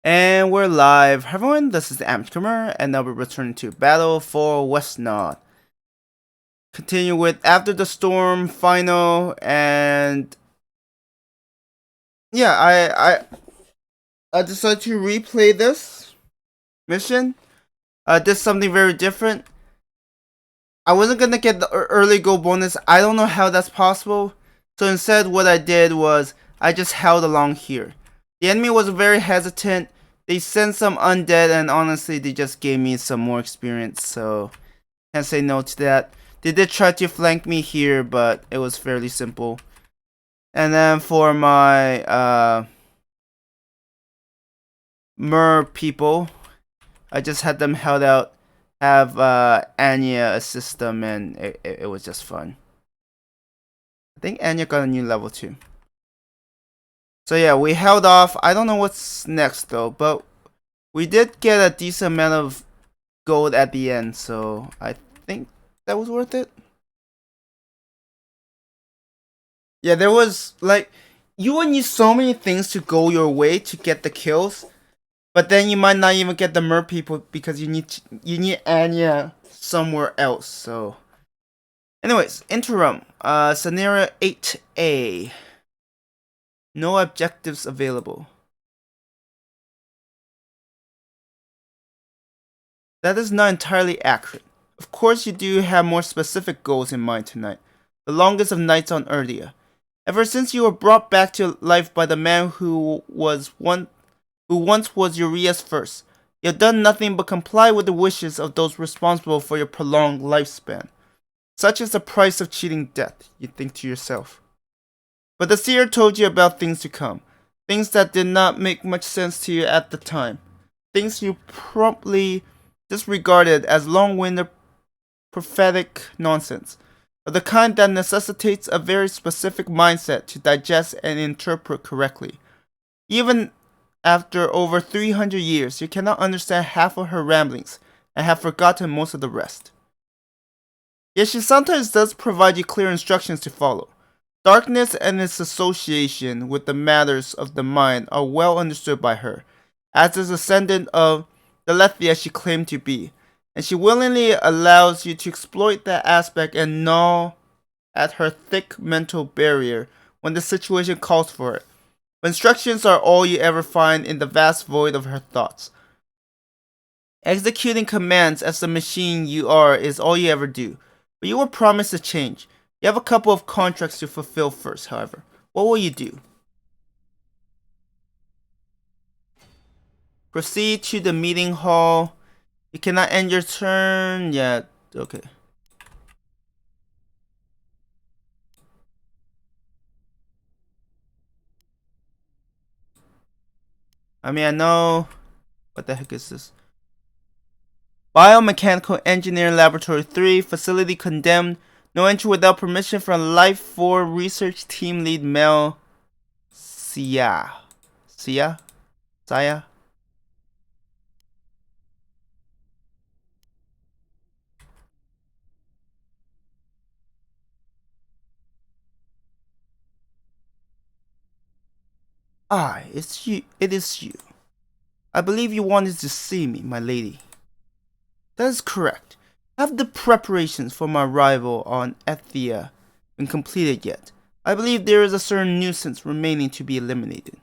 And we're live. Hi everyone, this is the Amtcomer, and now we're returning to Battle for Wesnoth. Continue with After the Storm final, and yeah, I decided to replay this mission. Did something very different. I wasn't gonna get the early go bonus. I don't know how that's possible. So instead, what I did was I just held along here. The enemy was very hesitant. They sent some undead, and honestly, they just gave me some more experience. So can't say no to that. They did try to flank me here, but it was fairly simple. And then for my mer people, I just had them held out, have Anya assist them, and it was just fun. I think Anya got a new level too. So yeah, we held off. I don't know what's next though, but we did get a decent amount of gold at the end, so I think that was worth it. Yeah, there was like you would need so many things to go your way to get the kills, but then you might not even get the mer people because you need Anya somewhere else. So, anyways, interim. Scenario 8A. No objectives available. That is not entirely accurate. Of course, you do have more specific goals in mind tonight. The longest of nights on Erdia. Ever since you were brought back to life by the man who once was Uriah's first, you have done nothing but comply with the wishes of those responsible for your prolonged lifespan. Such is the price of cheating death, you think to yourself. But the seer told you about things to come, things that did not make much sense to you at the time, things you promptly disregarded as long-winded prophetic nonsense, of the kind that necessitates a very specific mindset to digest and interpret correctly. Even after over 300 years, you cannot understand half of her ramblings and have forgotten most of the rest. Yet she sometimes does provide you clear instructions to follow. Darkness and its association with the matters of the mind are well understood by her, as is ascendant of the Lethia she claimed to be, and she willingly allows you to exploit that aspect and gnaw at her thick mental barrier when the situation calls for it. But instructions are all you ever find in the vast void of her thoughts. Executing commands as the machine you are is all you ever do, but you were promised a change. You have a couple of contracts to fulfill first, however. What will you do? Proceed to the meeting hall. You cannot end your turn yet. Okay. I mean, I know. What the heck is this? Biomechanical Engineer Laboratory 3. Facility condemned. No entry without permission from Life 4 Research Team Lead Mel Sia. Sia? Saya? Ah, it's you. It is you. I believe you wanted to see me, my lady. That is correct. Have the preparations for my arrival on Ethia been completed yet? I believe there is a certain nuisance remaining to be eliminated.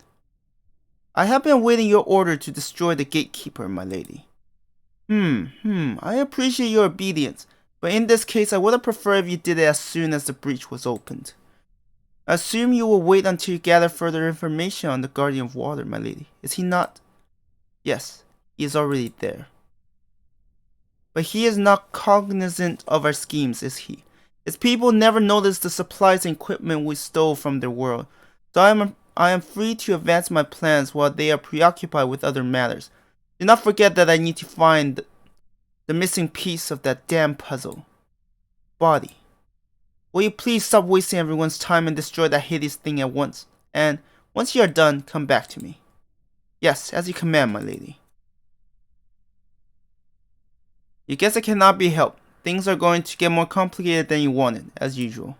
I have been awaiting your order to destroy the gatekeeper, my lady. I appreciate your obedience, but in this case I would have preferred if you did it as soon as the breach was opened. I assume you will wait until you gather further information on the Guardian of Water, my lady. Is he not? Yes, he is already there. But he is not cognizant of our schemes, is he? His people never noticed the supplies and equipment we stole from their world, so I am free to advance my plans while they are preoccupied with other matters. Do not forget that I need to find the missing piece of that damn puzzle. Body. Will you please stop wasting everyone's time and destroy that hideous thing at once? And, once you are done, come back to me. Yes, as you command, my lady. You guess it cannot be helped. Things are going to get more complicated than you wanted, as usual.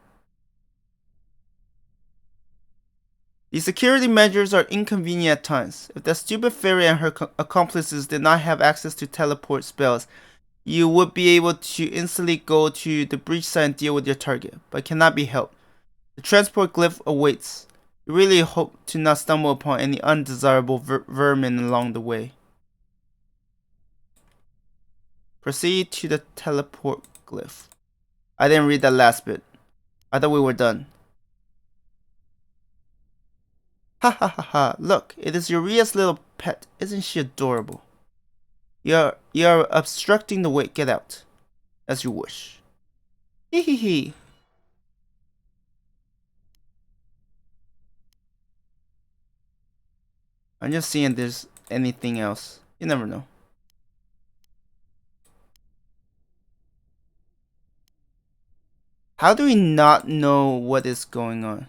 These security measures are inconvenient at times. If that stupid fairy and her accomplices did not have access to teleport spells, you would be able to instantly go to the breach site and deal with your target, but it cannot be helped. The transport glyph awaits. You really hope to not stumble upon any undesirable vermin along the way. Proceed to the teleport glyph. I didn't read that last bit. I thought we were done. Ha ha ha ha, look, it is Uria's little pet. Isn't she adorable? You're obstructing the way. Get out. As you wish. Hee hee hee. I'm just seeing if there's anything else. You never know. How do we not know what is going on?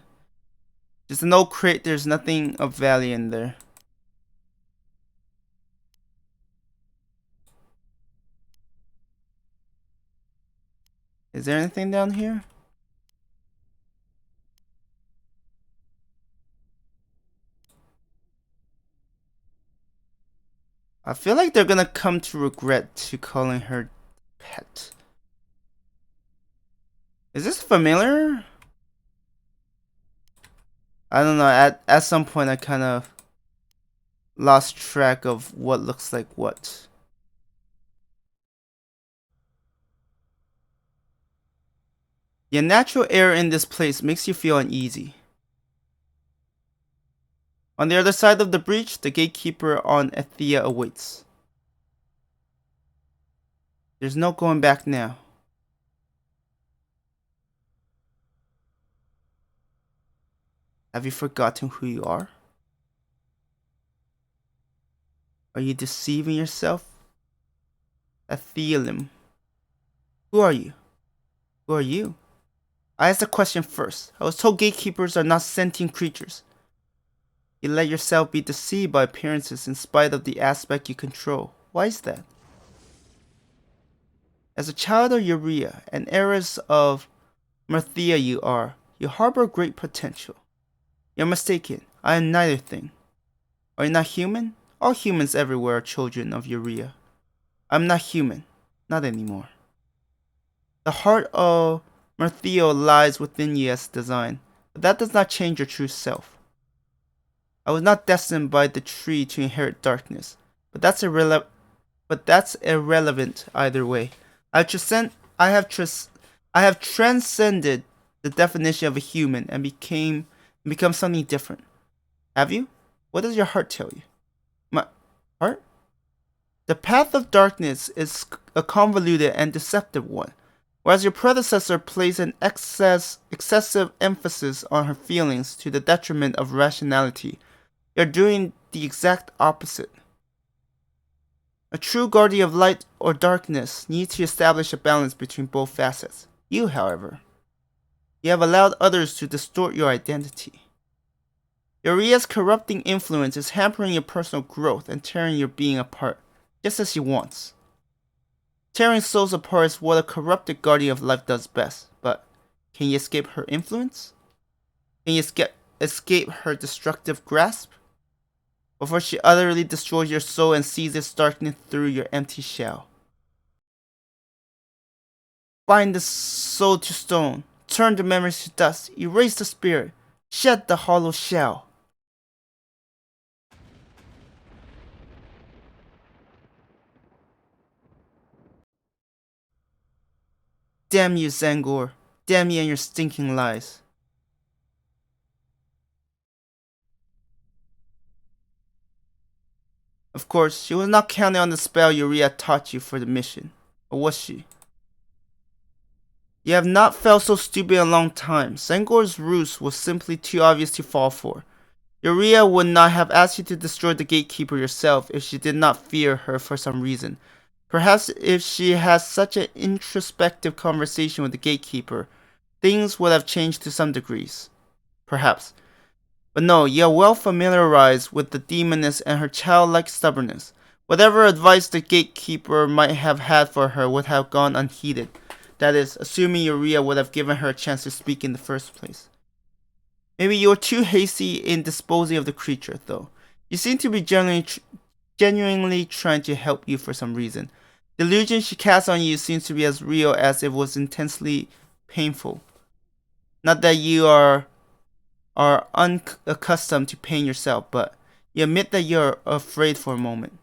Just an old crate, there's nothing of value in there. Is there anything down here? I feel like they're gonna come to regret to calling her pet. Is this familiar? I don't know, at some point I kind of lost track of what looks like what. The unnatural air in this place makes you feel uneasy. On the other side of the breach, the gatekeeper on Ethia awaits. There's no going back now. Have you forgotten who you are? Are you deceiving yourself? Athelim. Who are you? Who are you? I asked the question first. I was told gatekeepers are not sentient creatures. You let yourself be deceived by appearances in spite of the aspect you control. Why is that? As a child of Uria and heiress of Merthia you harbor great potential. You're mistaken. I am neither thing. Are you not human? All humans everywhere are children of Uria. I'm not human. Not anymore. The heart of Merthio lies within you as design, but that does not change your true self. I was not destined by the tree to inherit darkness, but that's irrelevant either way. I have transcended the definition of a human and become something different. Have you? What does your heart tell you? My heart? The path of darkness is a convoluted and deceptive one. Whereas your predecessor placed an excessive emphasis on her feelings to the detriment of rationality, you're doing the exact opposite. A true guardian of light or darkness needs to establish a balance between both facets. You, however, you have allowed others to distort your identity. Uria's corrupting influence is hampering your personal growth and tearing your being apart, just as she wants. Tearing souls apart is what a corrupted guardian of life does best, but can you escape her influence? Can you escape her destructive grasp? Before she utterly destroys your soul and seizes darkness through your empty shell. Bind the soul to stone, turn the memories to dust, erase the spirit, shed the hollow shell. Damn you, Zangor. Damn you and your stinking lies. Of course, she was not counting on the spell Uria taught you for the mission. Or was she? You have not felt so stupid in a long time. Zangor's ruse was simply too obvious to fall for. Uria would not have asked you to destroy the gatekeeper yourself if she did not fear her for some reason. Perhaps if she had such an introspective conversation with the gatekeeper, things would have changed to some degrees. Perhaps. But no, you are well familiarized with the demoness and her childlike stubbornness. Whatever advice the gatekeeper might have had for her would have gone unheeded. That is, assuming Uria would have given her a chance to speak in the first place. Maybe you're too hasty in disposing of the creature, though. You seem to be genuinely trying to help you for some reason. The illusion she casts on you seems to be as real as it was intensely painful. Not that you are unaccustomed to pain yourself, but you admit that you're afraid for a moment.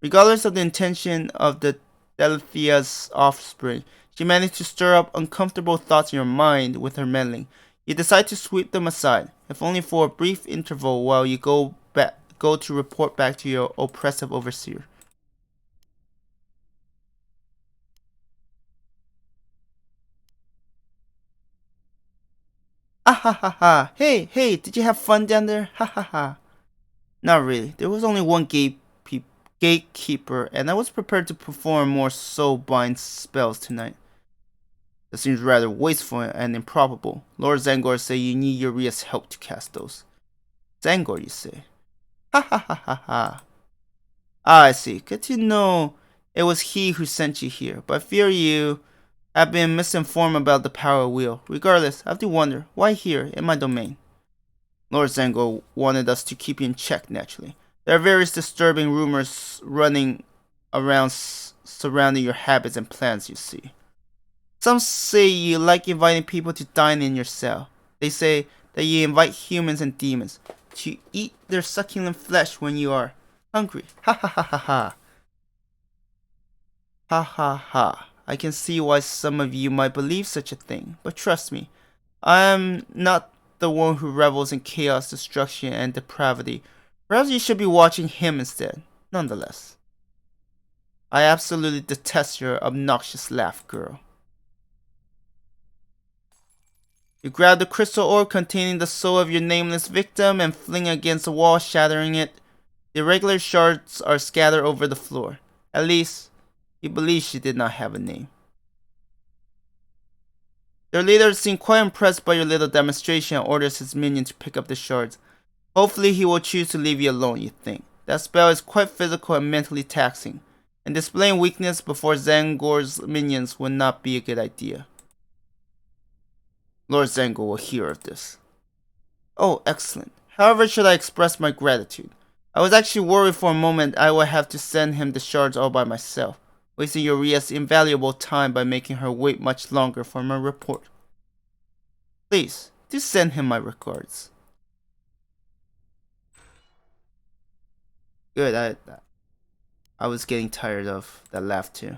Regardless of the intention of the Delethia's offspring, she managed to stir up uncomfortable thoughts in your mind with her meddling. You decide to sweep them aside, if only for a brief interval while you go to report back to your oppressive overseer. Ah ha ha ha! Hey, did you have fun down there? Ha ha ha! Not really. There was only one gatekeeper, and I was prepared to perform more soul-bind spells tonight. That seems rather wasteful and improbable. Lord Zangor say you need Uriah's help to cast those. Zangor, you say? Ha ha ha ha ha. Ah, I see. Good to know it was he who sent you here, but I fear you have been misinformed about the power wheel. Regardless, I have to wonder, why here, in my domain? Lord Zangor wanted us to keep you in check, naturally. There are various disturbing rumors running around surrounding your habits and plans, you see. Some say you like inviting people to dine in your cell. They say that you invite humans and demons to eat their succulent flesh when you are hungry. Ha ha ha ha ha. Ha ha ha. I can see why some of you might believe such a thing, but trust me, I am not the one who revels in chaos, destruction, and depravity. Perhaps you should be watching him instead. Nonetheless, I absolutely detest your obnoxious laugh, girl. You grab the crystal orb containing the soul of your nameless victim and fling it against the wall, shattering it. The irregular shards are scattered over the floor. At least, you believe she did not have a name. Their leader seemed quite impressed by your little demonstration and orders his minion to pick up the shards. Hopefully he will choose to leave you alone, you think. That spell is quite physical and mentally taxing, and displaying weakness before Zangor's minions would not be a good idea. Lord Zangor will hear of this. Oh, excellent. However should I express my gratitude? I was actually worried for a moment I would have to send him the shards all by myself, wasting Uriah's invaluable time by making her wait much longer for my report. Please, do send him my regards. Good, I was getting tired of that laugh too.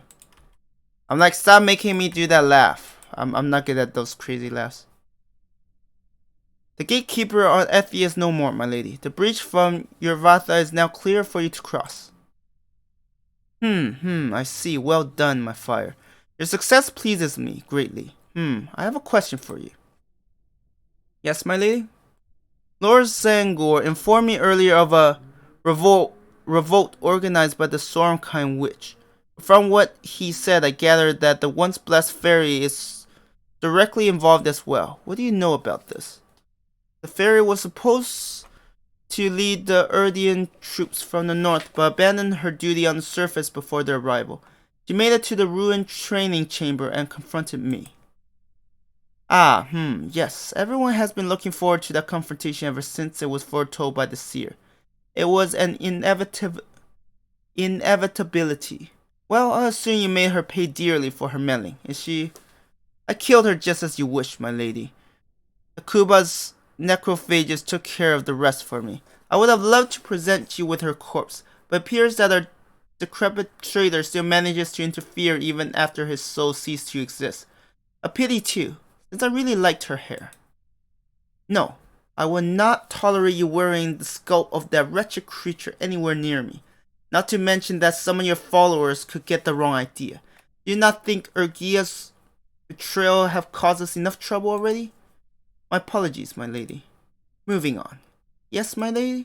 I'm like, stop making me do that laugh. I'm not good at those crazy laughs. The gatekeeper on Effie is no more, my lady. The breach from Urvatha is now clear for you to cross. I see. Well done, my fire. Your success pleases me greatly. I have a question for you. Yes, my lady? Lord Zangor informed me earlier of a revolt organized by the soaring witch. From what he said, I gathered that the once blessed fairy is directly involved as well. What do you know about this? The fairy was supposed to lead the Urdian troops from the north, but abandoned her duty on the surface before their arrival. She made it to the ruined training chamber and confronted me. Yes. Everyone has been looking forward to that confrontation ever since it was foretold by the seer. It was an inevitability. Well, I assume you made her pay dearly for her meddling. Is she? I killed her just as you wished, my lady. The Kuba's necrophages took care of the rest for me. I would have loved to present you with her corpse, but it appears that our decrepit traitor still manages to interfere even after his soul ceased to exist. A pity too, since I really liked her hair. No, I will not tolerate you wearing the skull of that wretched creature anywhere near me. Not to mention that some of your followers could get the wrong idea. Do you not think Urgia's betrayal have caused us enough trouble already? My apologies, my lady. Moving on. Yes, my lady?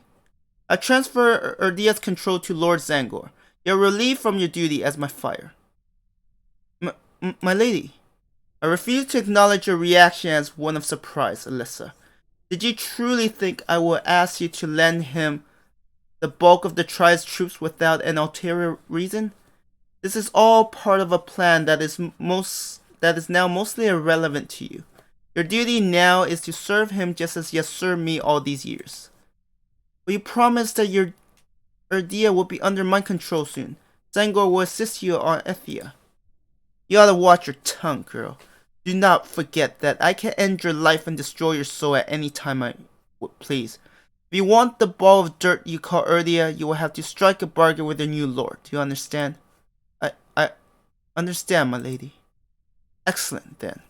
I transfer Urdia's control to Lord Zangor. You're relieved from your duty as my fire. My lady, I refuse to acknowledge your reaction as one of surprise, Alyssa. Did you truly think I would ask you to lend him the bulk of the tribe's troops without an ulterior reason? This is all part of a plan that is now mostly irrelevant to you. Your duty now is to serve him just as he has served me all these years. Will you promise that your Erdia will be under my control soon? Zangor will assist you on Ethia. You ought to watch your tongue, girl. Do not forget that I can end your life and destroy your soul at any time I would please. If you want the ball of dirt you call Erdia, you will have to strike a bargain with your new lord. Do you understand? I understand, my lady. Excellent, then.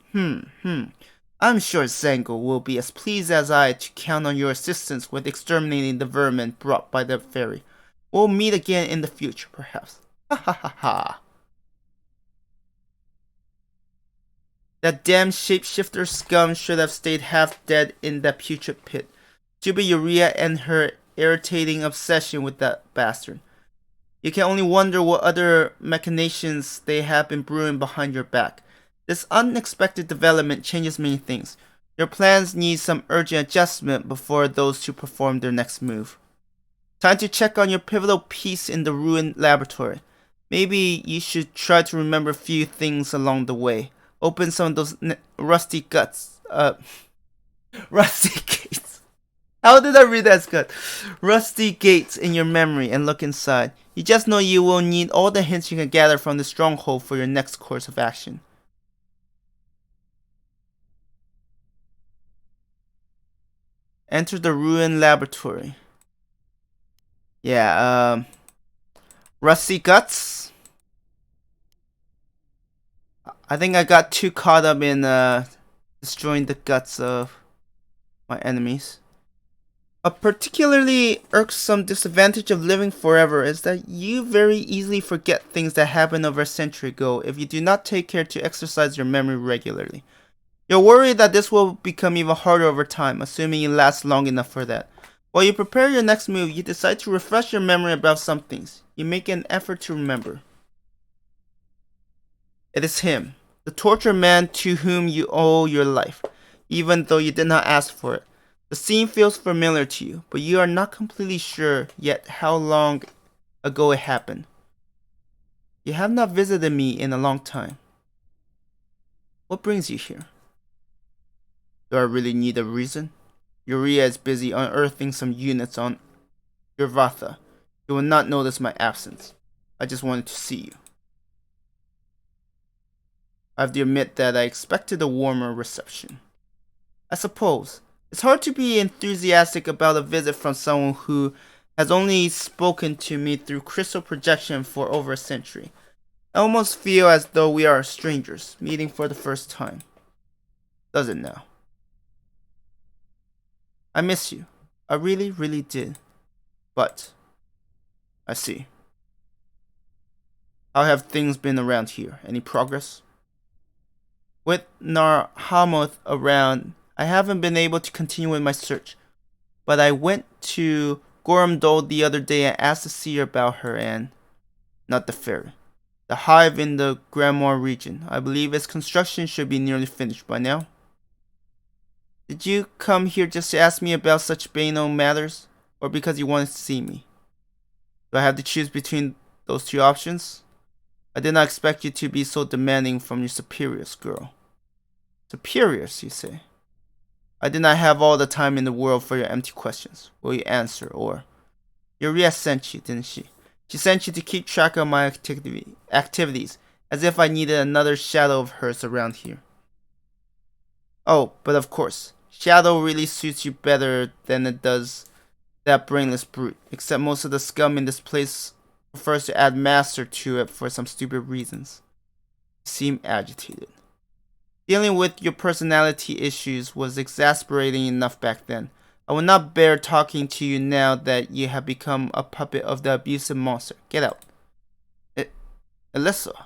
I'm sure Zango will be as pleased as I to count on your assistance with exterminating the vermin brought by the fairy. We'll meet again in the future, perhaps. Ha ha ha ha. That damn shapeshifter scum should have stayed half dead in that putrid pit. Stupid Uria and her irritating obsession with that bastard. You can only wonder what other machinations they have been brewing behind your back. This unexpected development changes many things. Your plans need some urgent adjustment before those two perform their next move. Time to check on your pivotal piece in the ruined laboratory. Maybe you should try to remember a few things along the way. Open some of those rusty gates. How did I read that as good? Rusty gates in your memory and look inside. You just know you will need all the hints you can gather from the stronghold for your next course of action. Enter the ruined laboratory. Yeah, rusty guts. I think I got too caught up in destroying the guts of my enemies. A particularly irksome disadvantage of living forever is that you very easily forget things that happened over a century ago if you do not take care to exercise your memory regularly. You're worried that this will become even harder over time, assuming you last long enough for that. While you prepare your next move, you decide to refresh your memory about some things. You make an effort to remember. It is him, the tortured man to whom you owe your life, even though you did not ask for it. The scene feels familiar to you, but you are not completely sure yet how long ago it happened. You have not visited me in a long time. What brings you here? Do I really need a reason? Uria is busy unearthing some units on Urvatha. You will not notice my absence. I just wanted to see you. I have to admit that I expected a warmer reception. I suppose. It's hard to be enthusiastic about a visit from someone who has only spoken to me through crystal projection for over a century. I almost feel as though we are strangers, meeting for the first time. Does it now? I miss you. I really, really did. But I see. How have things been around here? Any progress? With Narhamoth around, I haven't been able to continue with my search. But I went to Gormdol the other day and asked to see her about her and... not the fairy. The hive in the Grimoire region. I believe its construction should be nearly finished by now. Did you come here just to ask me about such banal matters? Or because you wanted to see me? Do I have to choose between those two options? I did not expect you to be so demanding from your superiors, girl. Superiors, you say? I did not have all the time in the world for your empty questions. Will you answer, or... Uria sent you, didn't she? She sent you to keep track of my activities, as if I needed another shadow of hers around here. Oh, but of course, shadow really suits you better than it does that brainless brute, except most of the scum in this place prefers to add master to it for some stupid reasons. You seem agitated. Dealing with your personality issues was exasperating enough back then. I will not bear talking to you now that you have become a puppet of the abusive monster. Get out. Alyssa.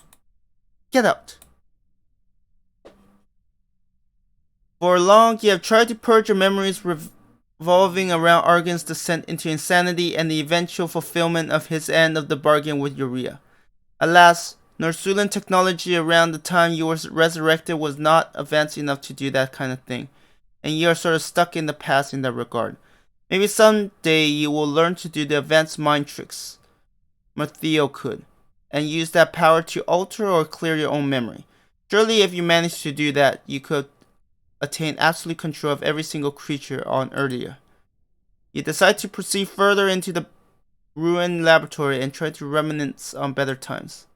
Get out. For long, you have tried to purge your memories revolving around Argan's descent into insanity and the eventual fulfillment of his end of the bargain with Uria. Alas, Norsulan technology around the time you were resurrected was not advanced enough to do that kind of thing, and you are sort of stuck in the past in that regard. Maybe someday you will learn to do the advanced mind tricks Martheo could, and use that power to alter or clear your own memory. Surely if you managed to do that, you could attain absolute control of every single creature on Erdia. You decide to proceed further into the ruined laboratory and try to reminisce on better times.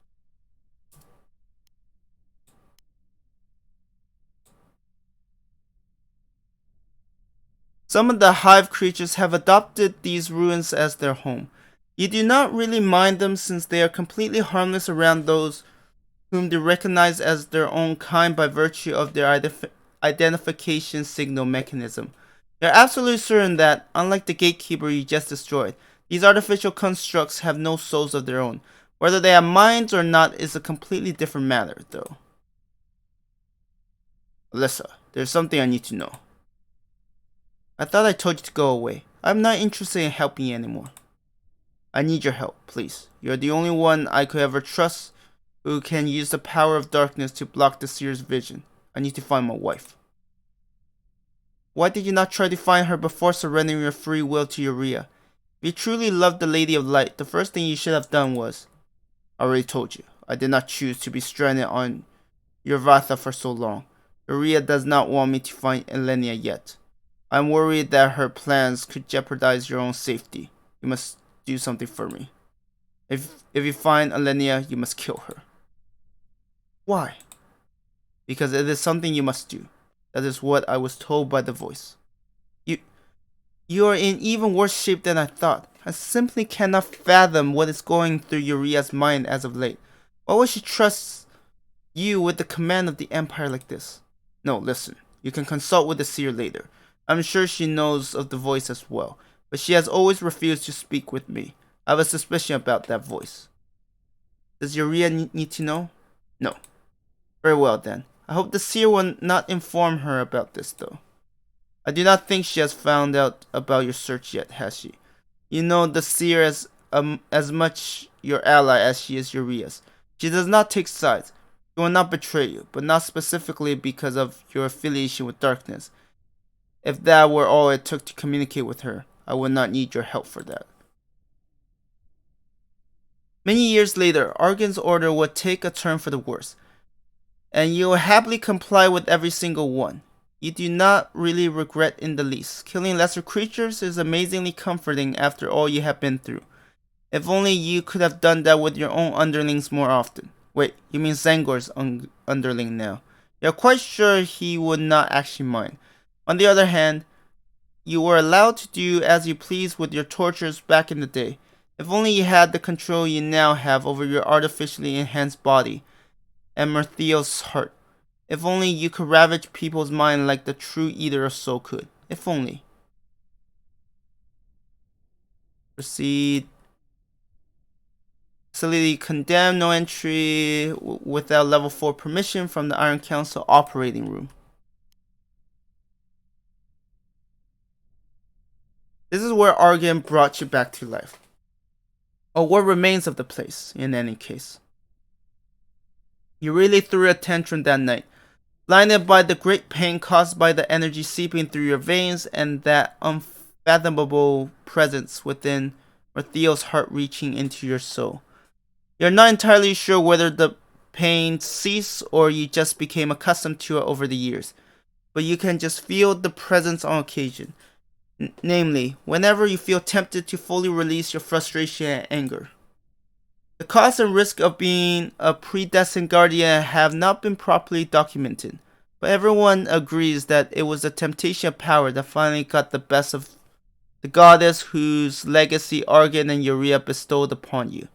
Some of the hive creatures have adopted these ruins as their home. You do not really mind them since they are completely harmless around those whom they recognize as their own kind by virtue of their identification signal mechanism. You're absolutely certain that, unlike the gatekeeper you just destroyed, these artificial constructs have no souls of their own. Whether they have minds or not is a completely different matter, though. Alyssa, there's something I need to know. I thought I told you to go away. I'm not interested in helping you anymore. I need your help, please. You're the only one I could ever trust who can use the power of darkness to block the seer's vision. I need to find my wife. Why did you not try to find her before surrendering your free will to Uria? If you truly loved the Lady of Light, the first thing you should have done was... I already told you, I did not choose to be stranded on Urvatha for so long. Uria does not want me to find Elenia yet. I'm worried that her plans could jeopardize your own safety. You must do something for me. If you find Elenia, you must kill her. Why? Because it is something you must do. That is what I was told by the voice. You are in even worse shape than I thought. I simply cannot fathom what is going through Uria's mind as of late. Why would she trust you with the command of the Empire like this? No, listen. You can consult with the seer later. I'm sure she knows of the voice as well, but she has always refused to speak with me. I have a suspicion about that voice. Does Uria need to know? No. Very well then. I hope the seer will not inform her about this though. I do not think she has found out about your search yet, has she? You know the seer is as much your ally as she is Uria's. She does not take sides. She will not betray you, but not specifically because of your affiliation with darkness. If that were all it took to communicate with her, I would not need your help for that. Many years later, Argan's order would take a turn for the worse, and you will happily comply with every single one. You do not really regret in the least. Killing lesser creatures is amazingly comforting after all you have been through. If only you could have done that with your own underlings more often. Wait, you mean Zangor's underling now. You're quite sure he would not actually mind. On the other hand, you were allowed to do as you pleased with your tortures back in the day. If only you had the control you now have over your artificially enhanced body and Merthiel's heart. If only you could ravage people's mind like the true Eater of Soul could. If only. Proceed. Facility condemned. No entry without level 4 permission from the Iron Council operating room. This is where Argan brought you back to life. Or what remains of the place, in any case. You really threw a tantrum that night. Blinded by the great pain caused by the energy seeping through your veins and that unfathomable presence within Merthiel's heart reaching into your soul. You're not entirely sure whether the pain ceased or you just became accustomed to it over the years, but you can just feel the presence on occasion. Namely, whenever you feel tempted to fully release your frustration and anger. The cost and risk of being a predestined guardian have not been properly documented, but everyone agrees that it was the temptation of power that finally got the best of the goddess whose legacy Argan and Uria bestowed upon you.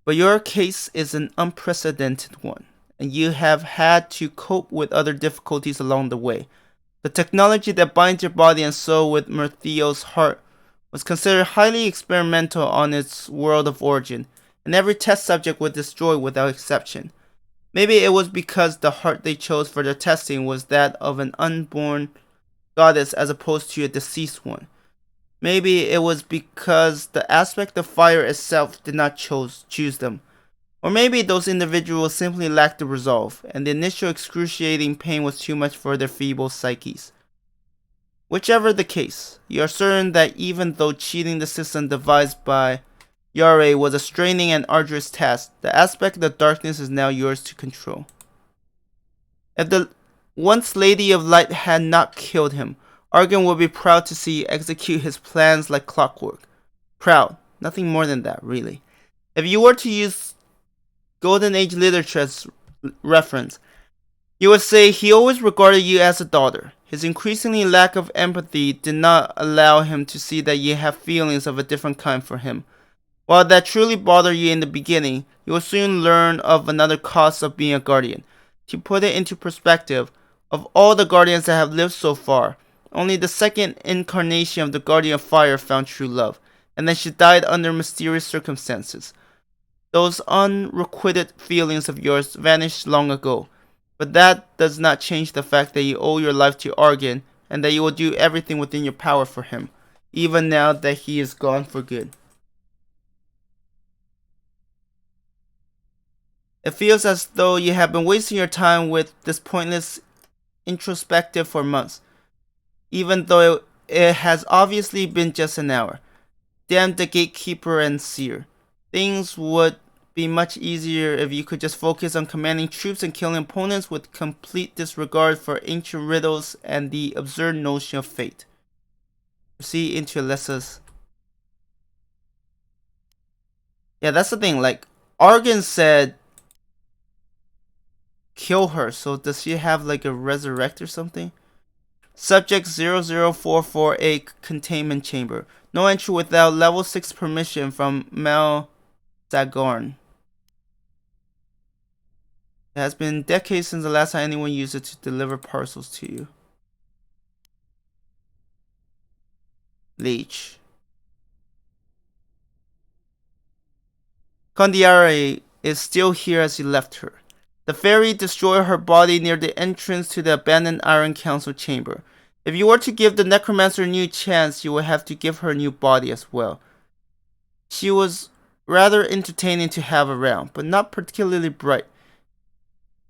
But your case is an unprecedented one, and you have had to cope with other difficulties along the way. The technology that binds your body and soul with Merthiel's heart was considered highly experimental on its world of origin, and every test subject was destroyed without exception. Maybe it was because the heart they chose for their testing was that of an unborn goddess as opposed to a deceased one. Maybe it was because the aspect of fire itself did not choose them. Or maybe those individuals simply lacked the resolve, and the initial excruciating pain was too much for their feeble psyches. Whichever the case, you are certain that even though cheating the system devised by Yare was a straining and arduous task, the aspect of the darkness is now yours to control. If the once Lady of Light had not killed him, Argan would be proud to see you execute his plans like clockwork. Proud. Nothing more than that, really. If you were to use Golden Age literature as reference, you would say he always regarded you as a daughter. His increasingly lack of empathy did not allow him to see that you have feelings of a different kind for him. While that truly bothered you in the beginning, you will soon learn of another cost of being a guardian. To put it into perspective, of all the guardians that have lived so far, only the second incarnation of the Guardian of Fire found true love, and then she died under mysterious circumstances. Those unrequited feelings of yours vanished long ago, but that does not change the fact that you owe your life to Argan, and that you will do everything within your power for him, even now that he is gone for good. It feels as though you have been wasting your time with this pointless introspective for months, even though it has obviously been just an hour. Damn the gatekeeper and seer. Things would be much easier if you could just focus on commanding troops and killing opponents with complete disregard for ancient riddles and the absurd notion of fate. See into Alessa's. Yeah, that's the thing. Like, Argan said kill her, so does she have like a resurrect or something? Subject 00448 containment chamber. No entry without level 6 permission from Mal Zagorn. It has been decades since the last time anyone used it to deliver parcels to you. Lich. Condiare is still here as you left her. The fairy destroyed her body near the entrance to the abandoned Iron Council chamber. If you were to give the necromancer a new chance, you would have to give her a new body as well. She was rather entertaining to have around, but not particularly bright.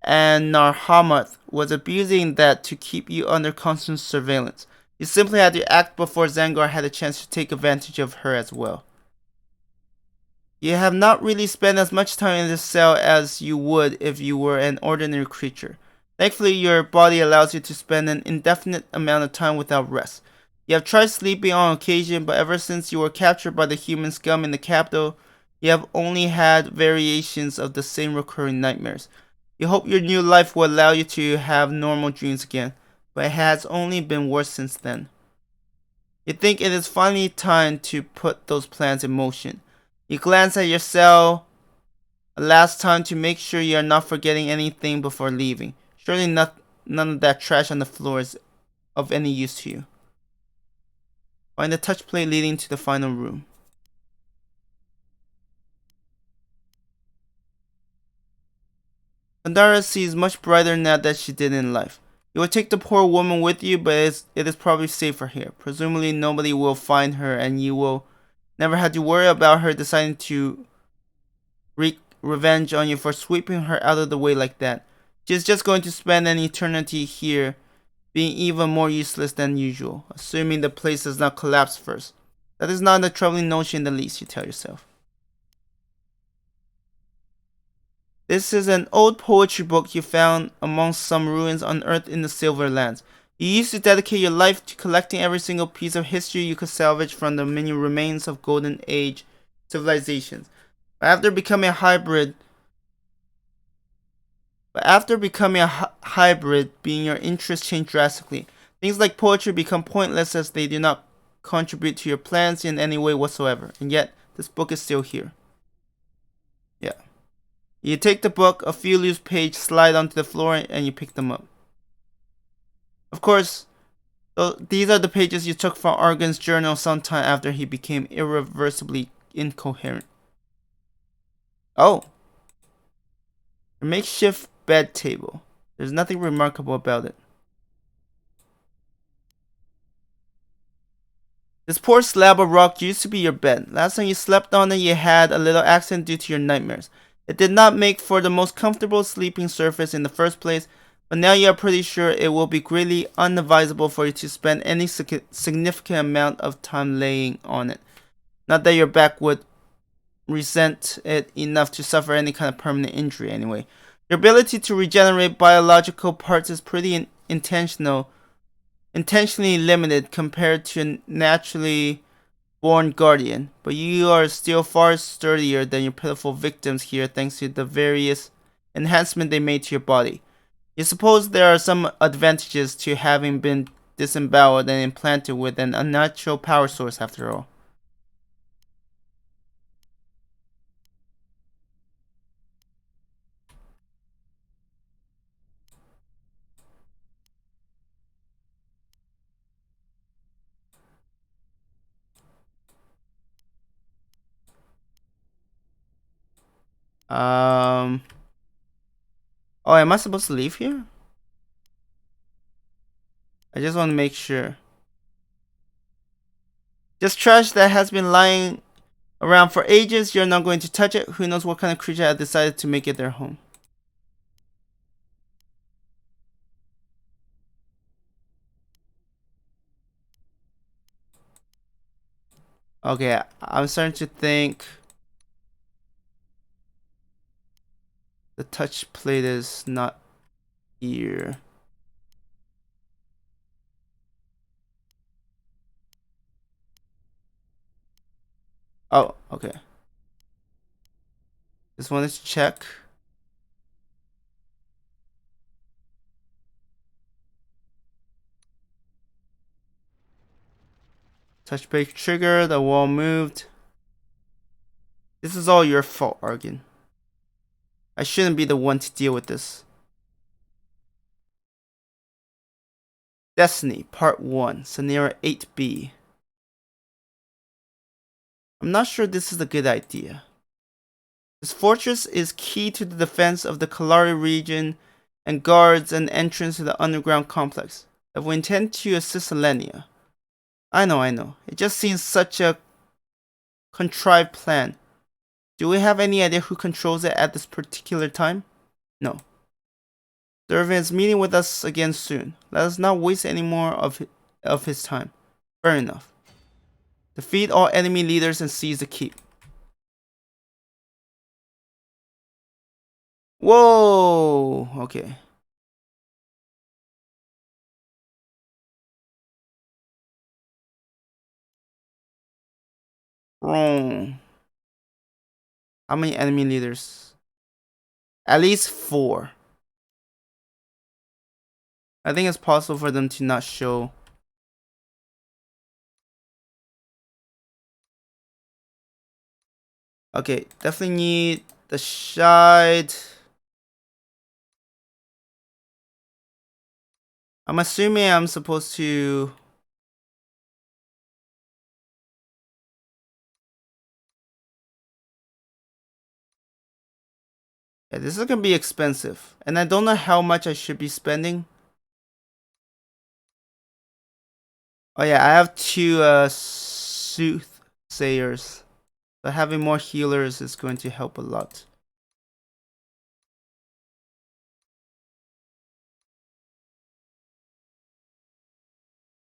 And Narhamath was abusing that to keep you under constant surveillance. You simply had to act before Zangar had a chance to take advantage of her as well. You have not really spent as much time in this cell as you would if you were an ordinary creature. Thankfully, your body allows you to spend an indefinite amount of time without rest. You have tried sleeping on occasion, but ever since you were captured by the human scum in the capital, you have only had variations of the same recurring nightmares. You hope your new life will allow you to have normal dreams again, but it has only been worse since then. You think it is finally time to put those plans in motion. You glance at your cell a last time to make sure you are not forgetting anything before leaving. Surely none of that trash on the floor is of any use to you. Find the touch plate leading to the final room. Pandara sees much brighter now than she did in life. You will take the poor woman with you, but it is probably safer here. Presumably nobody will find her, and you will never have to worry about her deciding to wreak revenge on you for sweeping her out of the way like that. She is just going to spend an eternity here, being even more useless than usual, assuming the place does not collapse first. That is not a troubling notion in the least, you tell yourself. This is an old poetry book you found amongst some ruins unearthed in the Silverlands. You used to dedicate your life to collecting every single piece of history you could salvage from the many remains of Golden Age civilizations. But after becoming a hybrid, being your interests change drastically. Things like poetry become pointless as they do not contribute to your plans in any way whatsoever. And yet, this book is still here. Yeah. You take the book, a few loose pages slide onto the floor, and you pick them up. Of course, these are the pages you took from Argan's journal sometime after he became irreversibly incoherent. Oh. A makeshift bed table. There's nothing remarkable about it. This poor slab of rock used to be your bed. Last time you slept on it, you had a little accident due to your nightmares. It did not make for the most comfortable sleeping surface in the first place, but now you are pretty sure it will be greatly unadvisable for you to spend any significant amount of time laying on it. Not that your back would resent it enough to suffer any kind of permanent injury anyway. Your ability to regenerate biological parts is pretty intentionally limited compared to a naturally born guardian, but you are still far sturdier than your pitiful victims here thanks to the various enhancements they made to your body. You suppose there are some advantages to having been disemboweled and implanted with an unnatural power source after all. Um. Oh, am I supposed to leave here? I just want to make sure. Just trash that has been lying around for ages. You're not going to touch it. Who knows what kind of creature has decided to make it their home. Okay, I'm starting to think the touch plate is not here. Oh, okay. Just wanted to check. Touch plate trigger, the wall moved. This is all your fault, Argon. I shouldn't be the one to deal with this. Destiny, Part 1, Scenario 8B. I'm not sure this is a good idea. This fortress is key to the defense of the Kalari region and guards an entrance to the underground complex. If we intend to assist Selenia. I know. It just seems such a contrived plan. Do we have any idea who controls it at this particular time? No. Dervin is meeting with us again soon. Let us not waste any more of his time. Fair enough. Defeat all enemy leaders and seize the keep. Whoa! Okay. Wrong. How many enemy leaders? At least 4. I think it's possible for them to not show. Okay, definitely need the shide. I'm assuming I'm supposed to. Yeah, this is gonna be expensive. And I don't know how much I should be spending. Oh yeah, I have 2 soothsayers. But having more healers is going to help a lot.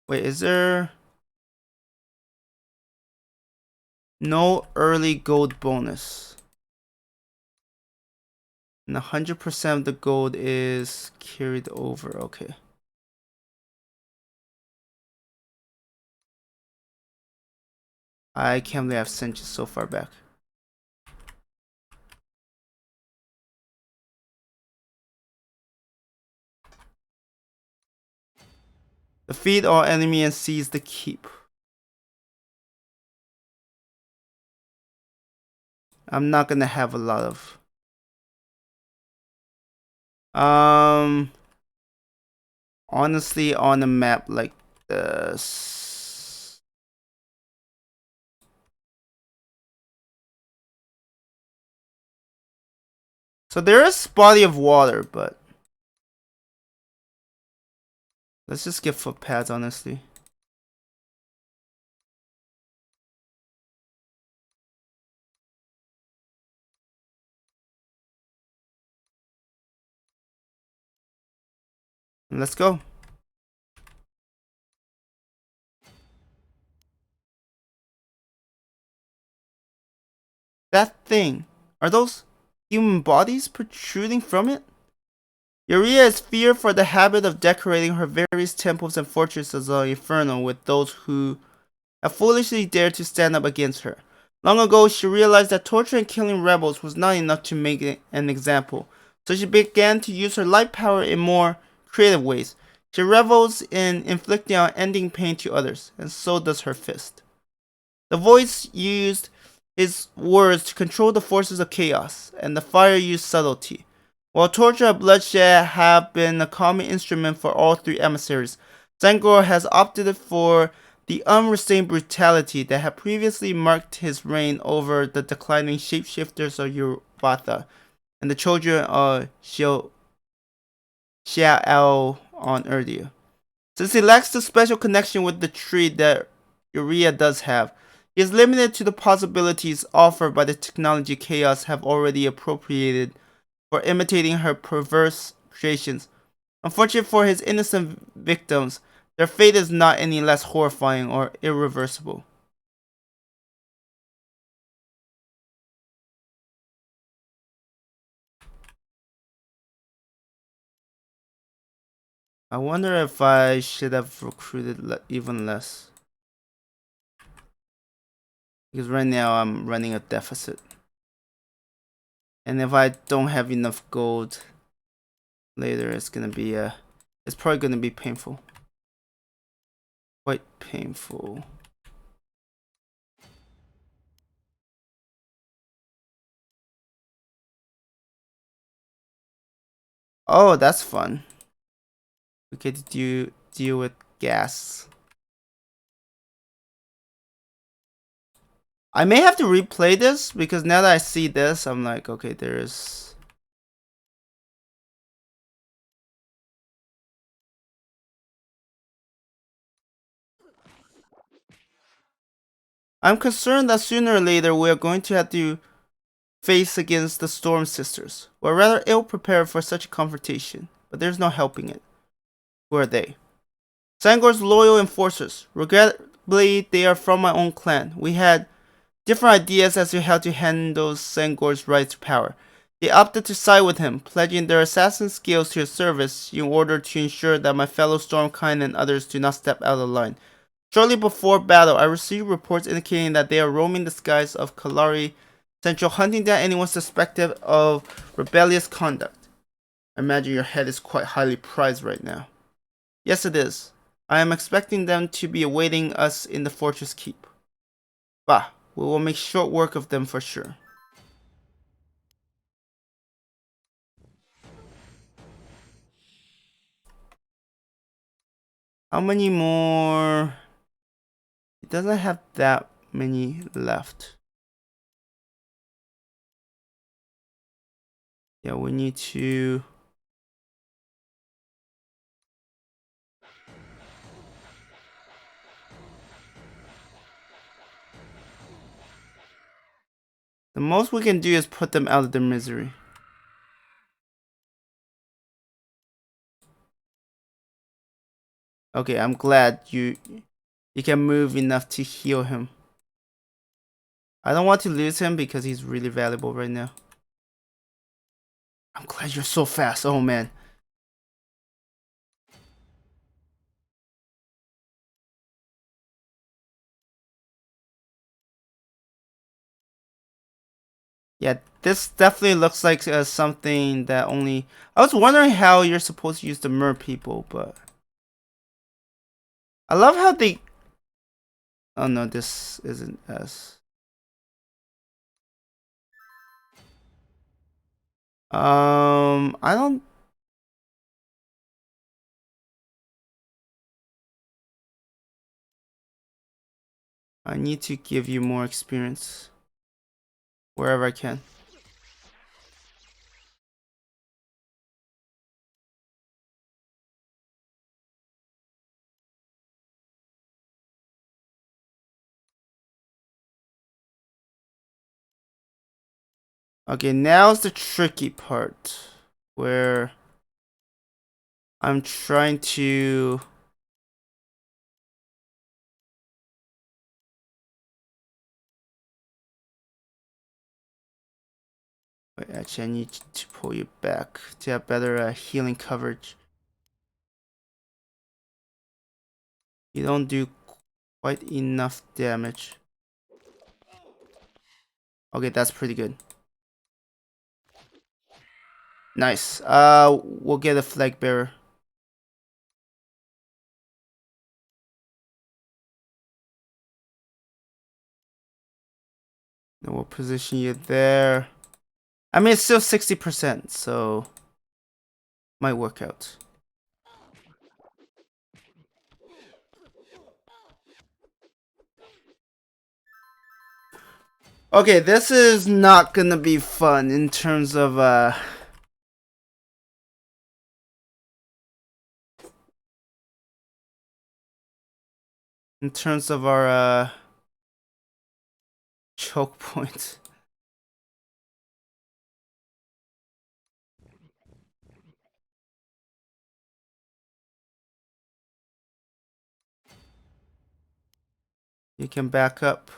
Wait, is there no early gold bonus? And 100% of the gold is carried over. Okay. I can't believe I've sent you so far back. Defeat all enemy and seize the keep. I'm not gonna have a lot of. Honestly, on a map like this. So there is body of water, but let's just get footpads, honestly. Let's go. That thing. Are those human bodies protruding from it? Uria is feared for the habit of decorating her various temples and fortresses of Inferno with those who have foolishly dared to stand up against her. Long ago, she realized that torturing and killing rebels was not enough to make an example, so she began to use her light power in more creative ways. She revels in inflicting unending pain to others, and so does her fist. The voice used his words to control the forces of chaos, and the fire used subtlety. While torture and bloodshed have been a common instrument for all three emissaries, Zangor has opted for the unrestrained brutality that had previously marked his reign over the declining shapeshifters of Urvatha and the children of Sha'el on Erdia. Since he lacks the special connection with the tree that Uria does have, he is limited to the possibilities offered by the technology Chaos have already appropriated for imitating her perverse creations. Unfortunately for his innocent victims, their fate is not any less horrifying or irreversible. I wonder if I should have recruited even less. Because right now I'm running a deficit. And if I don't have enough gold later, it's probably gonna be painful. Quite painful. Oh, that's fun. We get to deal with gas. I may have to replay this because now that I see this, I'm like, okay, there's. I'm concerned that sooner or later we are going to have to face against the Storm Sisters. We're rather ill prepared for such a confrontation, but there's no helping it. Who are they? Sangor's loyal enforcers. Regrettably, they are from my own clan. We had different ideas as to how to handle Sangor's right to power. They opted to side with him, pledging their assassin skills to his service in order to ensure that my fellow Stormkind and others do not step out of line. Shortly before battle, I received reports indicating that they are roaming the skies of Kalari Central, hunting down anyone suspected of rebellious conduct. I imagine your head is quite highly prized right now. Yes, it is. I am expecting them to be awaiting us in the fortress keep. Bah, we will make short work of them for sure. How many more? It doesn't have that many left. Yeah, we need to. The most we can do is put them out of their misery. Okay, I'm glad you can move enough to heal him. I don't want to lose him because he's really valuable right now. I'm glad you're so fast. Oh man. Yeah, this definitely looks like something that only. I was wondering how you're supposed to use the mer people, but I love how they. Oh no, this isn't as. I don't. I need to give you more experience wherever I can. Okay, now's the tricky part where I'm trying to. Wait, actually, I need to pull you back to have better healing coverage. You don't do quite enough damage. Okay, that's pretty good. Nice. We'll get a flag bearer. Then we'll position you there. I mean, it's still 60%, so might work out. Okay, this is not gonna be fun in terms of our choke point. You can back up.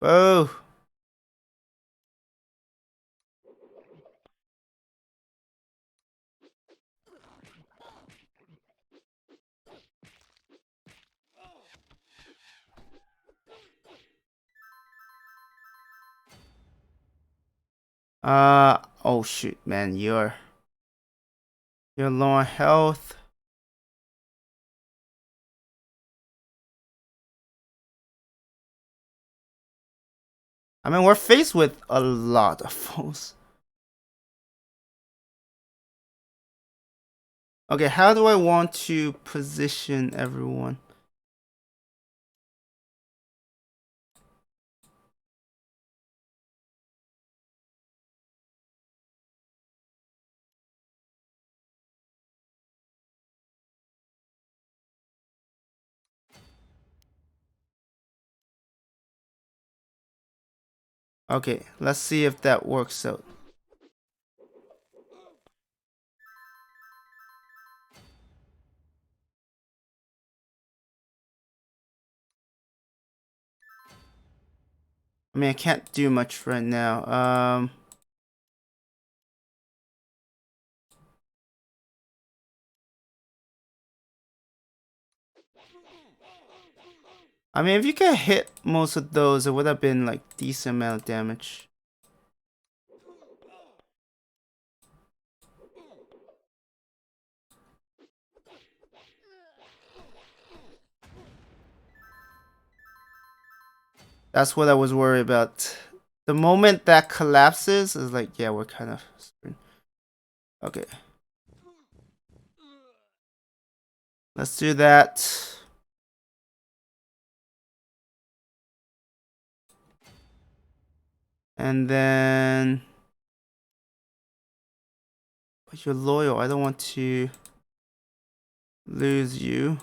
Oh. Oh shoot, man, you're low on health. I mean, we're faced with a lot of foes. Okay, how do I want to position everyone? Okay, let's see if that works out. I mean, I can't do much right now. I mean, if you could hit most of those, it would have been like decent amount of damage. That's what I was worried about. The moment that collapses is like, yeah, we're kind of screwed. Okay. Let's do that. And then... But you're loyal. I don't want to lose you.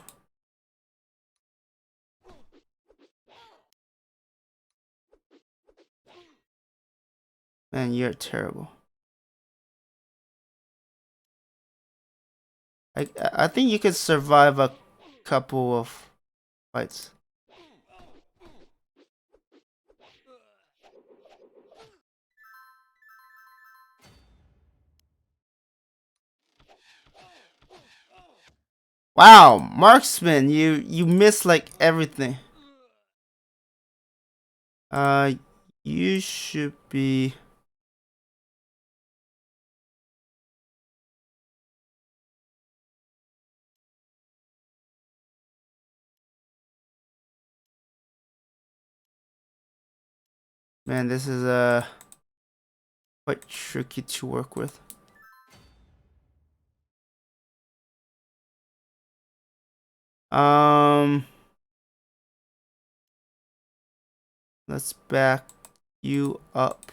Man, you're terrible. I think you could survive a couple of fights. Wow, marksman, you miss like everything. Uh, you should be. Man, this is quite tricky to work with. Let's back you up.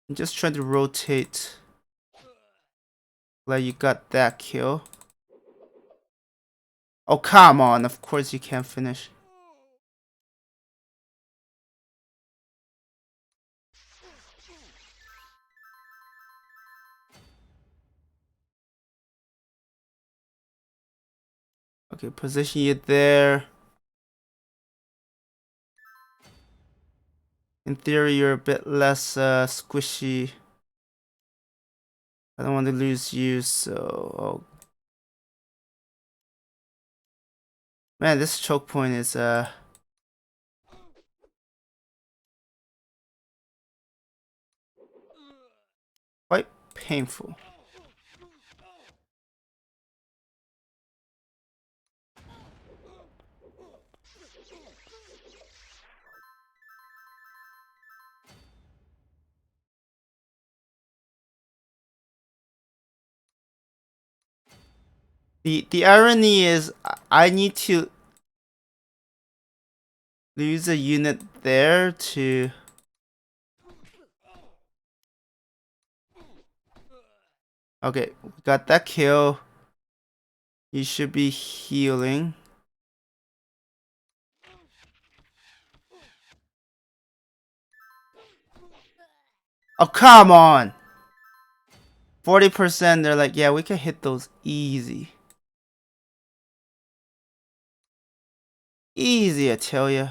I'm just trying to rotate. Like you got that kill. Oh, come on. Of course you can't finish. Okay, position you there. In theory, you're a bit less squishy. I don't want to lose you, so... Oh. Man, this choke point is quite painful. The irony is I need to lose a unit there to... Okay, we got that kill. You should be healing. Oh, come on! 40%, they're like, yeah, we can hit those easy. Easy, I tell ya.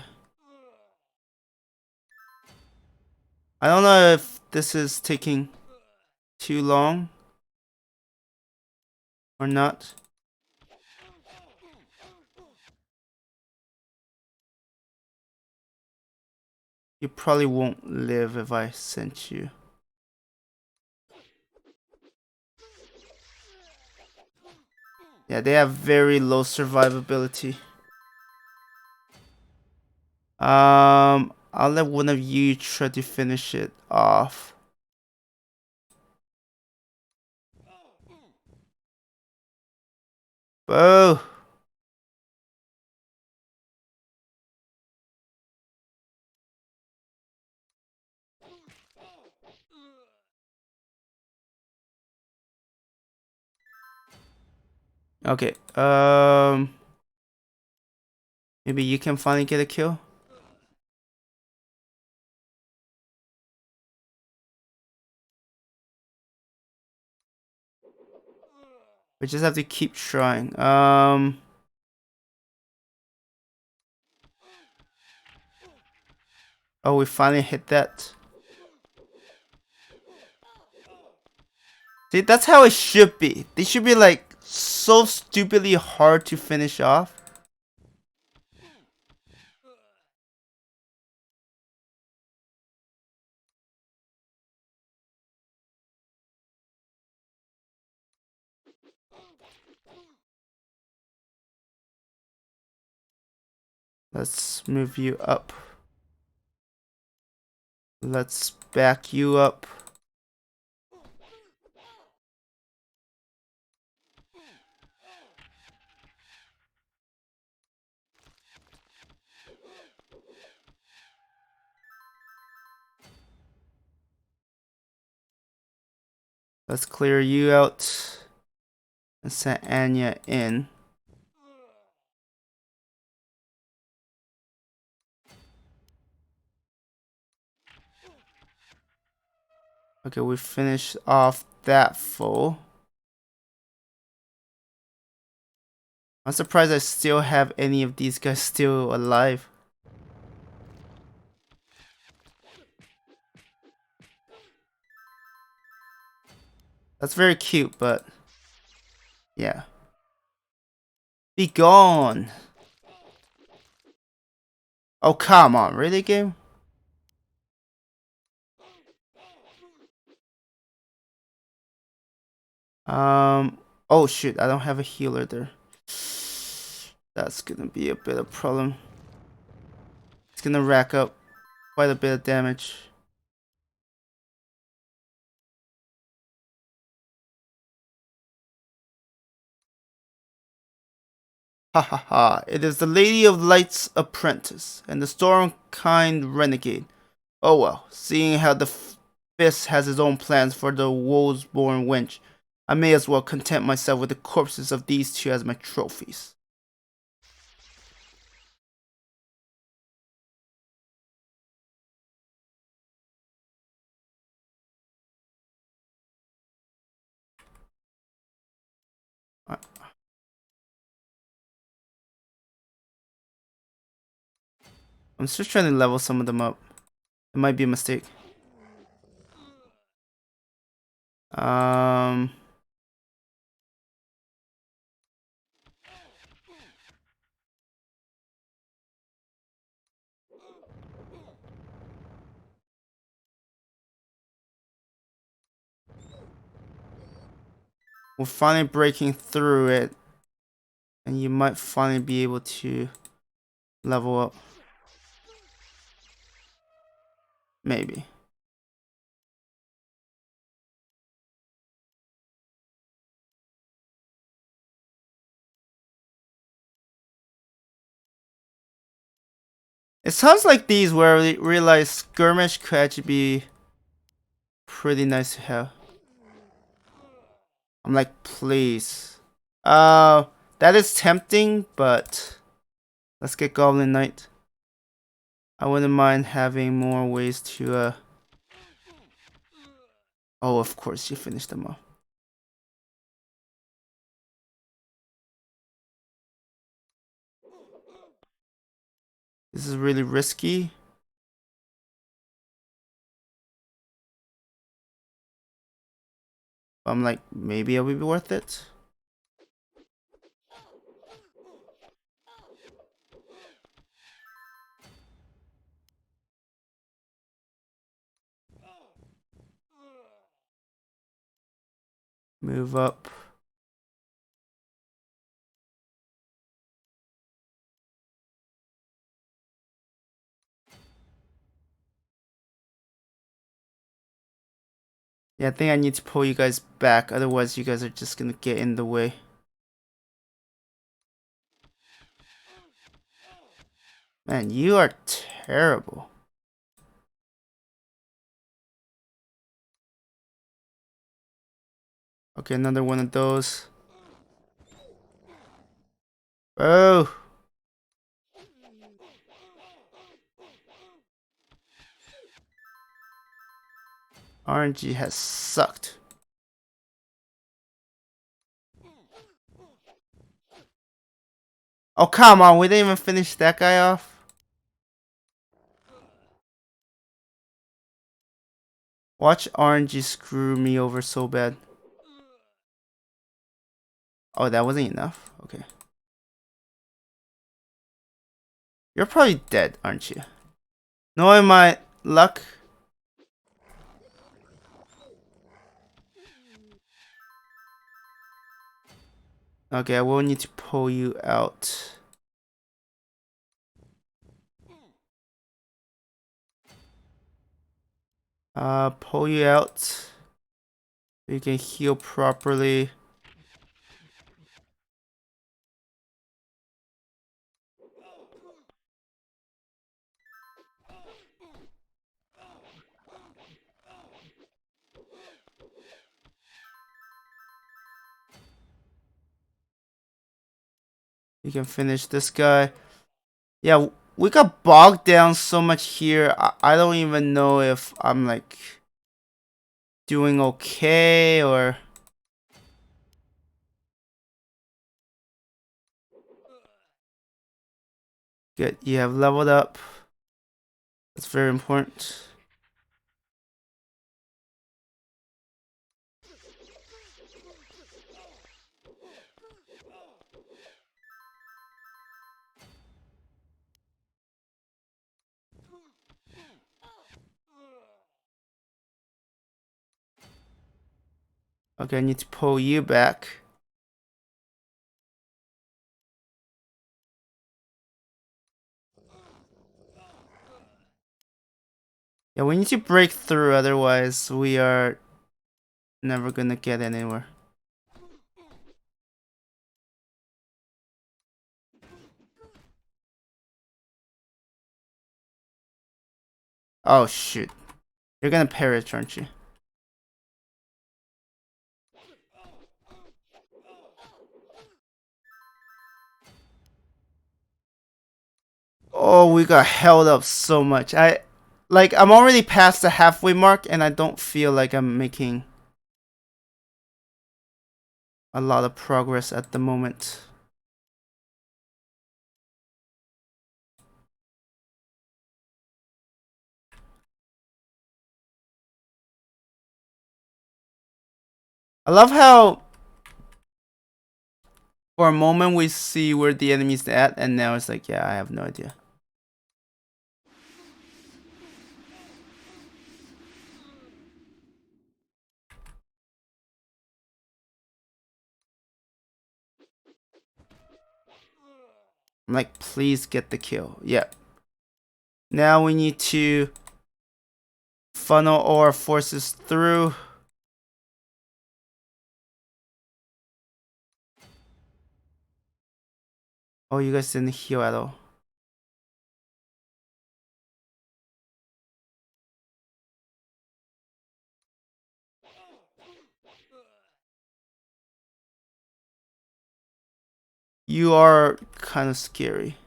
I don't know if this is taking too long or not. You probably won't live if I sent you. Yeah, they have very low survivability. I'll let one of you try to finish it off. Boo! Okay, maybe you can finally get a kill? We just have to keep trying. Oh, we finally hit that. See, that's how it should be. They should be like so stupidly hard to finish off. Let's move you up. Let's back you up. Let's clear you out and send Anya in. Okay, we finished off that foe. I'm surprised I still have any of these guys still alive. That's very cute, but yeah. Be gone. Oh, come on. Really, game? Oh shoot, I don't have a healer there. That's gonna be a bit of a problem. It's gonna rack up quite a bit of damage. Ha ha ha. It is the Lady of Light's apprentice and the Stormkind renegade. Oh well, seeing how the Fist has his own plans for the Woesborn wench, I may as well content myself with the corpses of these two as my trophies. I'm just trying to level some of them up It might be a mistake. We're finally breaking through it, and you might finally be able to level up. Maybe. It sounds like these where we realize skirmish could actually be pretty nice to have. I'm like, please. That is tempting, but let's get Goblin Knight. I wouldn't mind having more ways to, Oh, of course, you finished them off. This is really risky. I'm like, maybe it will be worth it. Move up. Yeah, I think I need to pull you guys back, otherwise you guys are just gonna get in the way. Man, you are terrible. Okay, another one of those. Oh! RNG has sucked. Oh, come on, we didn't even finish that guy off? Watch RNG screw me over so bad. Oh, that wasn't enough? Okay. You're probably dead, aren't you? Knowing my luck. Okay, I will need to pull you out. Pull you out so you can heal properly. You can finish this guy. Yeah, we got bogged down so much here. I don't even know if I'm like doing okay or... Good, you have leveled up. That's very important. Okay, I need to pull you back. Yeah, we need to break through, otherwise we are never gonna get anywhere. Oh shoot. You're gonna perish, aren't you? Oh, we got held up so much. I'm already past the halfway mark and I don't feel like I'm making a lot of progress at the moment. I love how for a moment we see where the enemy's at, and now it's like, yeah, I have no idea. I'm like, please get the kill. Yeah. Now we need to funnel all our forces through. Oh, you guys didn't heal at all. You are kind of scary.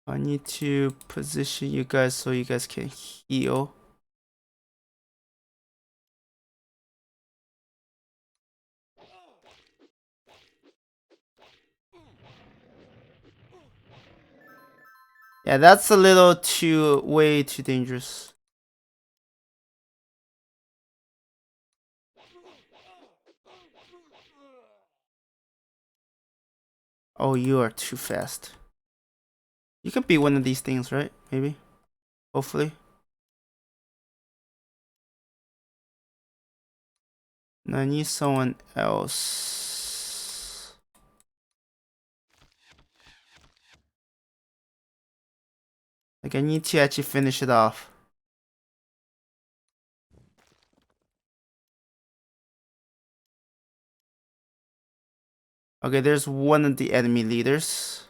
I need to position you guys so you guys can heal. Yeah, that's a little way too dangerous. Oh, you are too fast. You can beat one of these things, right? Maybe. Hopefully. No, I need someone else. Like, I need to actually finish it off. Okay, there's one of the enemy leaders.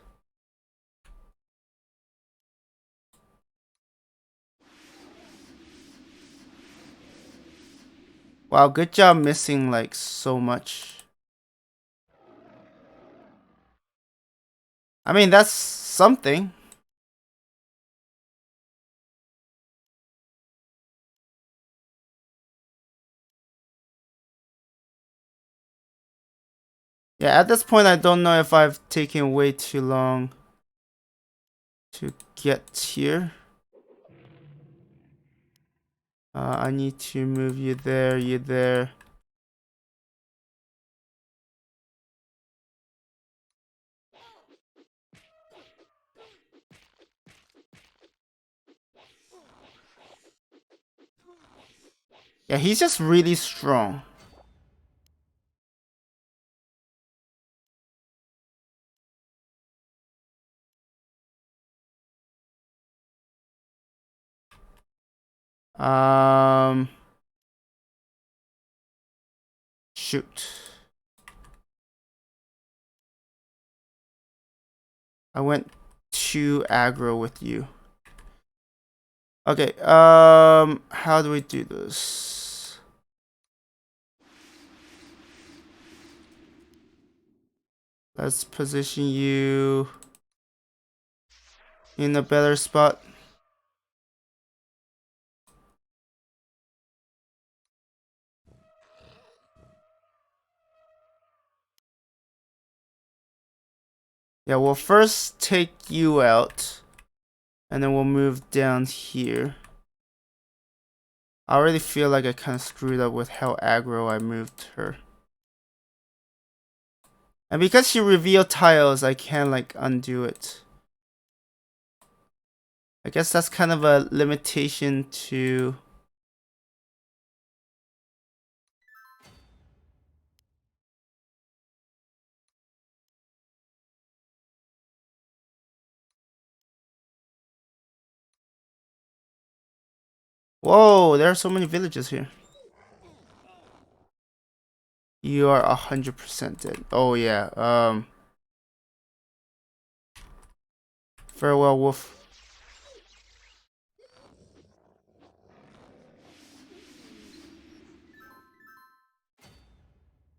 Wow, good job missing like so much. I mean, that's something. Yeah, at this point, I don't know if I've taken way too long to get here. I need to move you there, you there. Yeah, he's just really strong. Shoot. I went too aggro with you. Okay, how do we do this? Let's position you in a better spot. Yeah, we'll first take you out, and then we'll move down here. I already feel like I kind of screwed up with how aggro I moved her. And because she revealed tiles, I can't like undo it. I guess that's kind of a limitation to... Whoa, there are so many villages here. You are 100% dead. Oh yeah, farewell, wolf.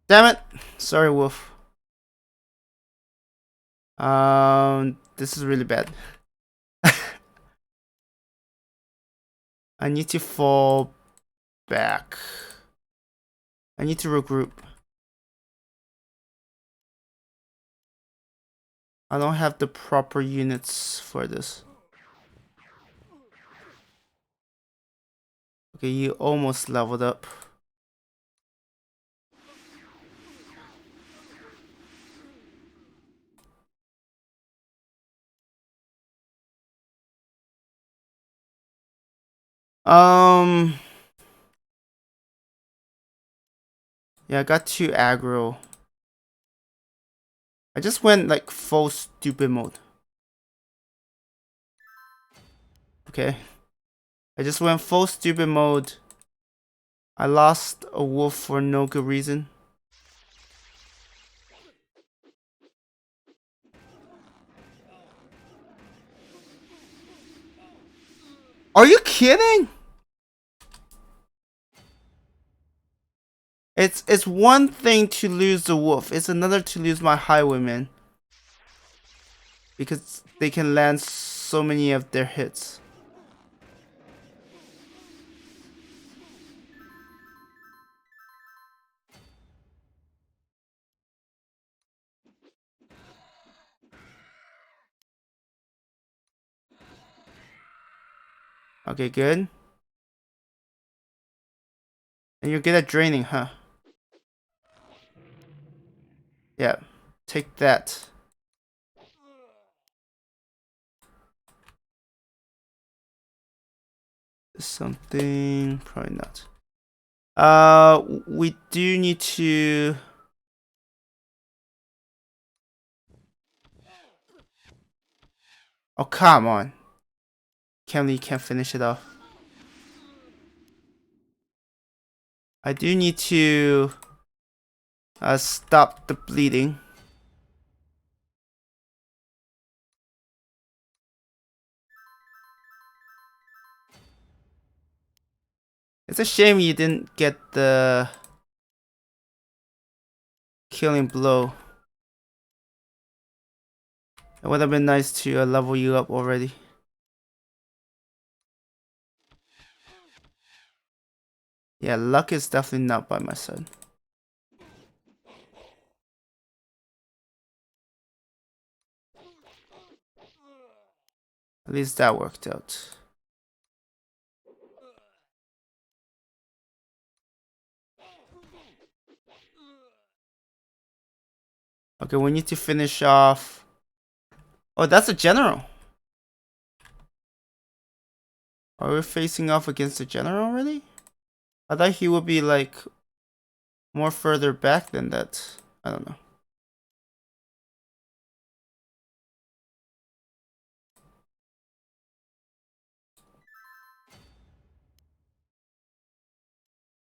Damn it! Sorry, wolf. This is really bad. I need to fall back. I need to regroup. I don't have the proper units for this. Okay, you almost leveled up. Yeah, I got 2 aggro. I just went like full stupid mode. Okay. I just went full stupid mode. I lost a wolf for no good reason. Are you kidding? It's one thing to lose the wolf. It's another to lose my highwayman. Because they can land so many of their hits. Okay, good. And you're good at draining, huh? Yeah. Take that. Something... Probably not. We do need to... Oh, come on. Can't finish it off. I do need to... stop the bleeding. It's a shame you didn't get the... killing blow. It would have been nice to level you up already. Yeah, luck is definitely not by my side. At least that worked out. Okay, we need to finish off... Oh, that's a general. Are we facing off against the general already? I thought he would be like more further back than that. I don't know.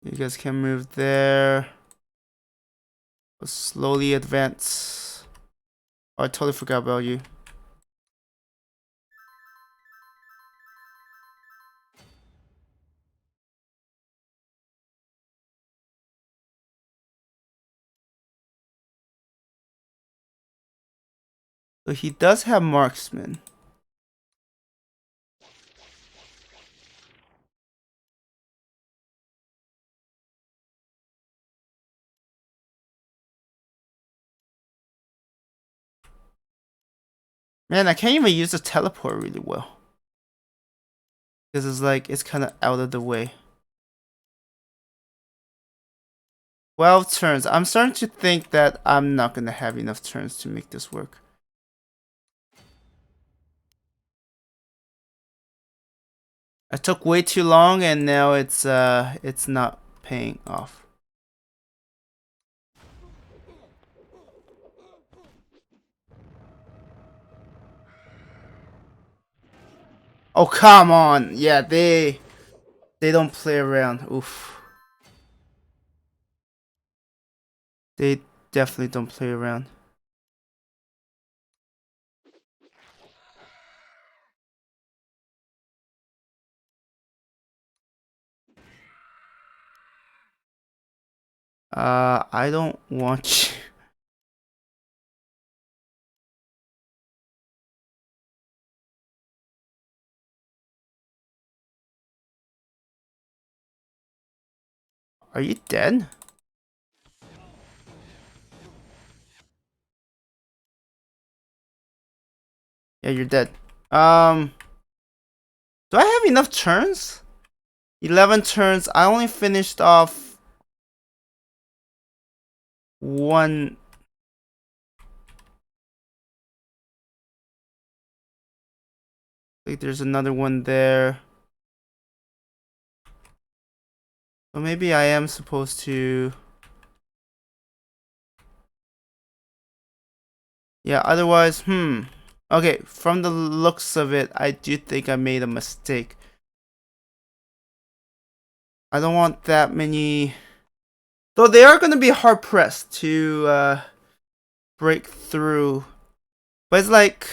You guys can move there. We'll slowly advance. Oh, I totally forgot about you. So he does have marksman. Man, I can't even use the teleport really well. Because it's like, it's kind of out of the way. 12 turns. I'm starting to think that I'm not going to have enough turns to make this work. I took way too long and now it's not paying off. Oh, come on. Yeah, they don't play around. Oof. They definitely don't play around. I don't want you. Are you dead? Yeah, you're dead. Do I have enough turns? 11 turns. I only finished off one. I think there's another one there. Well, maybe I am supposed to. Yeah, otherwise, Okay, from the looks of it, I do think I made a mistake. I don't want that many. Though they are going to be hard pressed to break through. But it's like,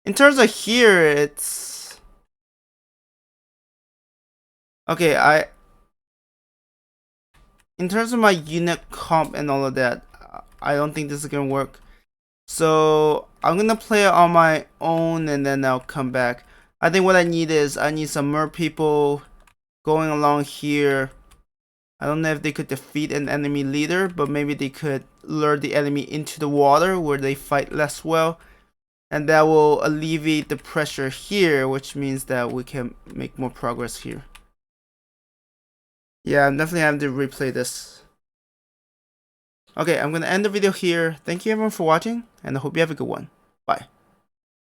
in terms of here, it's. Okay, in terms of my unit comp and all of that, I don't think this is going to work. So I'm going to play it on my own and then I'll come back. I think what I need is, I need some mer people going along here. I don't know if they could defeat an enemy leader, but maybe they could lure the enemy into the water where they fight less well. And that will alleviate the pressure here, which means that we can make more progress here. Yeah, I'm definitely having to replay this. Okay, I'm going to end the video here. Thank you everyone for watching, and I hope you have a good one. Bye.